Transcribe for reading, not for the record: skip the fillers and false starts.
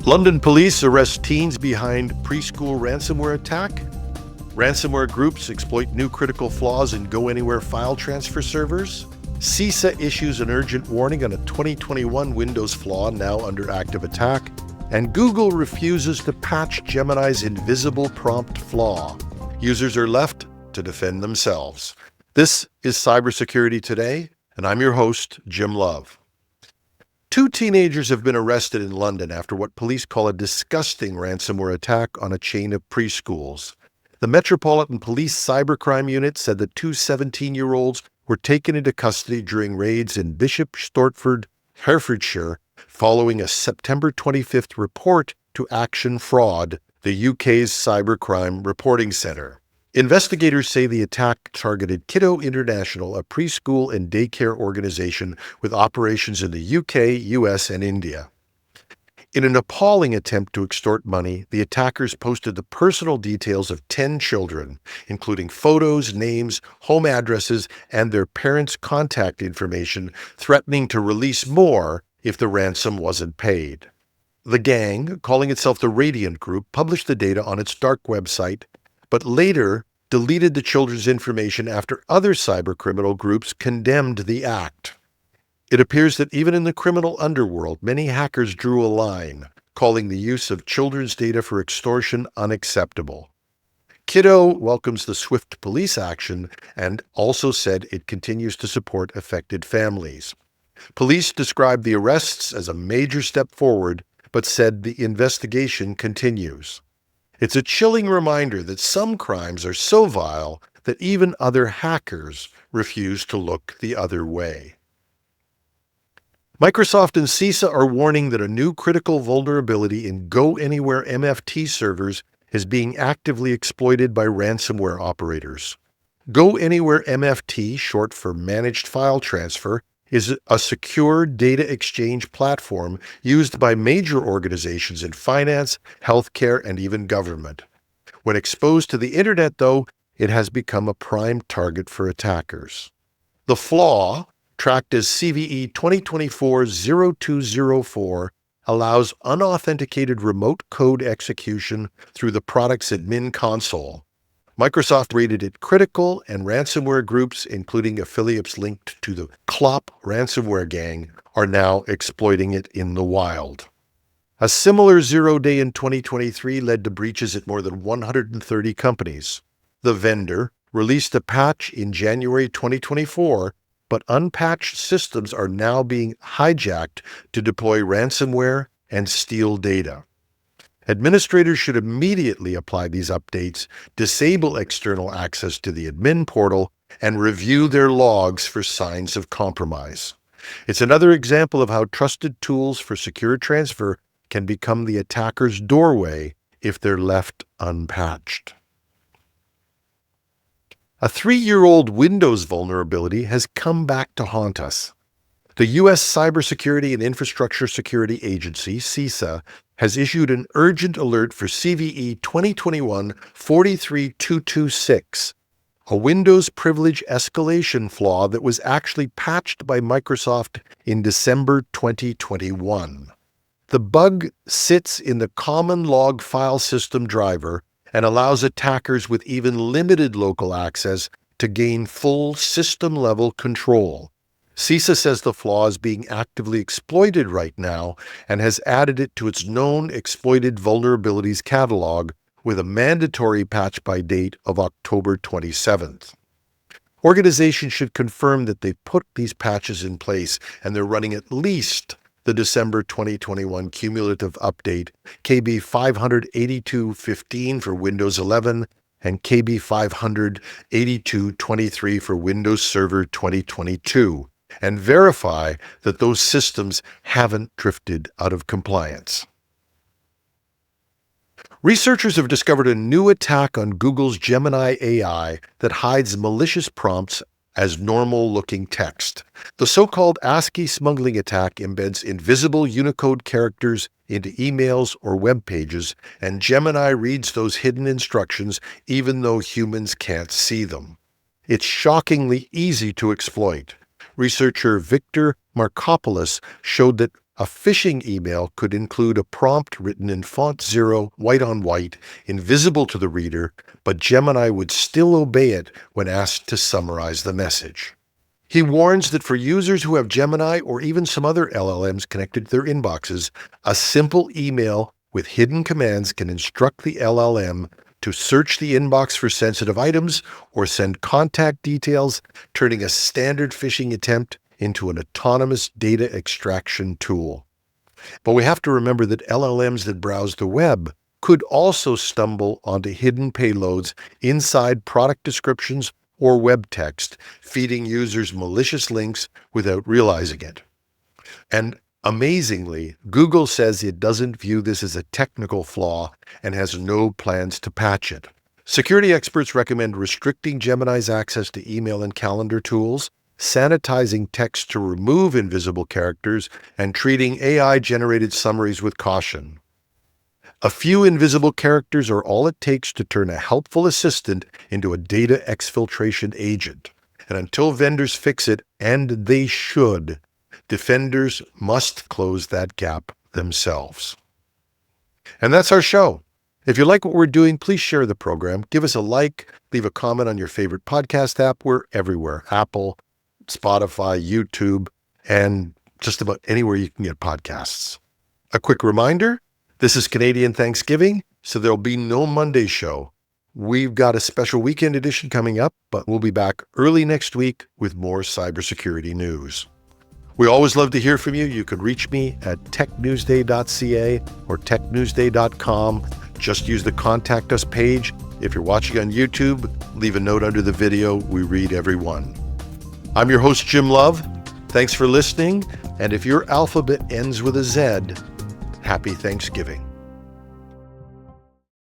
London police arrest teens behind preschool ransomware attack. Ransomware groups exploit new critical flaws in Go Anywhere file transfer servers. CISA issues an urgent warning on a 2021 Windows flaw now under active attack. And Google refuses to patch Gemini's invisible prompt flaw. Users are left to defend themselves. This is Cybersecurity Today, and I'm your host, Jim Love. 2 teenagers have been arrested in London after what police call a disgusting ransomware attack on a chain of preschools. The Metropolitan Police Cybercrime Unit said the 2 17-year-olds were taken into custody during raids in Bishop Stortford, Herefordshire, following a September 25th report to Action Fraud, the UK's cybercrime reporting centre. Investigators say the attack targeted Kiddo International, a preschool and daycare organization with operations in the UK, US, and India. In an appalling attempt to extort money, the attackers posted the personal details of 10 children, including photos, names, home addresses, and their parents' contact information, threatening to release more if the ransom wasn't paid. The gang, calling itself the Radiant Group, published the data on its dark website, but later deleted the children's information after other cybercriminal groups condemned the act. It appears that even in the criminal underworld, many hackers drew a line, calling the use of children's data for extortion unacceptable. Kiddo welcomes the swift police action and also said it continues to support affected families. Police described the arrests as a major step forward, but said the investigation continues. It's a chilling reminder that some crimes are so vile that even other hackers refuse to look the other way. Microsoft and CISA are warning that a new critical vulnerability in Go Anywhere MFT servers is being actively exploited by ransomware operators. Go Anywhere MFT, short for Managed File Transfer, is a secure data exchange platform used by major organizations in finance, healthcare, and even government. When exposed to the internet, though, it has become a prime target for attackers. The Flaw, tracked as CVE 2024-0204, allows unauthenticated remote code execution through the product's admin console. Microsoft rated it critical, and ransomware groups, including affiliates linked to the Clop ransomware gang, are now exploiting it in the wild. A similar zero day in 2023 led to breaches at more than 130 companies. The vendor released a patch in January 2024, but unpatched systems are now being hijacked to deploy ransomware and steal data. Administrators should immediately apply these updates, disable external access to the admin portal, and review their logs for signs of compromise. It's another example of how trusted tools for secure transfer can become the attacker's doorway if they're left unpatched. A 3-year-old Windows vulnerability has come back to haunt us. The U.S. Cybersecurity and Infrastructure Security Agency, CISA, has issued an urgent alert for CVE 2021-43226, a Windows privilege escalation flaw that was actually patched by Microsoft in December 2021. The bug sits in the common log file system driver and allows attackers with even limited local access to gain full system-level control. CISA says the flaw is being actively exploited right now and has added it to its known exploited vulnerabilities catalog with a mandatory patch by date of October 27th. Organizations should confirm that they've put these patches in place and they're running at least the December 2021 cumulative update, KB 582.15 for Windows 11 and KB 582.23 for Windows Server 2022. And verify that those systems haven't drifted out of compliance. Researchers have discovered a new attack on Google's Gemini AI that hides malicious prompts as normal-looking text. The so-called ASCII smuggling attack embeds invisible Unicode characters into emails or web pages, and Gemini reads those hidden instructions even though humans can't see them. It's shockingly easy to exploit. Researcher Victor Markopoulos showed that A phishing email could include a prompt written in font 0, white on white, invisible to the reader, but Gemini would still obey it when asked to summarize the message. He warns that for users who have Gemini or even some other LLMs connected to their inboxes, a simple email with hidden commands can instruct the LLM to search the inbox for sensitive items or send contact details, turning a standard phishing attempt into an autonomous data extraction tool. But we have to remember that LLMs that browse the web could also stumble onto hidden payloads inside product descriptions or web text, feeding users malicious links without realizing it. And amazingly, Google says it doesn't view this as a technical flaw and has no plans to patch it. Security experts recommend restricting Gemini's access to email and calendar tools, sanitizing text to remove invisible characters, and treating AI-generated summaries with caution. A few invisible characters are all it takes to turn a helpful assistant into a data exfiltration agent. And until vendors fix it, and they should, defenders must close that gap themselves. And that's our show. If you like what we're doing, please share the program. Give us a like, leave a comment on your favorite podcast app. We're everywhere: Apple, Spotify, YouTube, and just about anywhere you can get podcasts. A quick reminder, this is Canadian Thanksgiving, so there'll be no Monday show. We've got a special weekend edition coming up, but we'll be back early next week with more cybersecurity news. We always love to hear from you. You can reach me at technewsday.ca or technewsday.com. Just use the Contact Us page. If you're watching on YouTube, leave a note under the video. We read every one. I'm your host, Jim Love. Thanks for listening. And if your alphabet ends with a Z, happy Thanksgiving.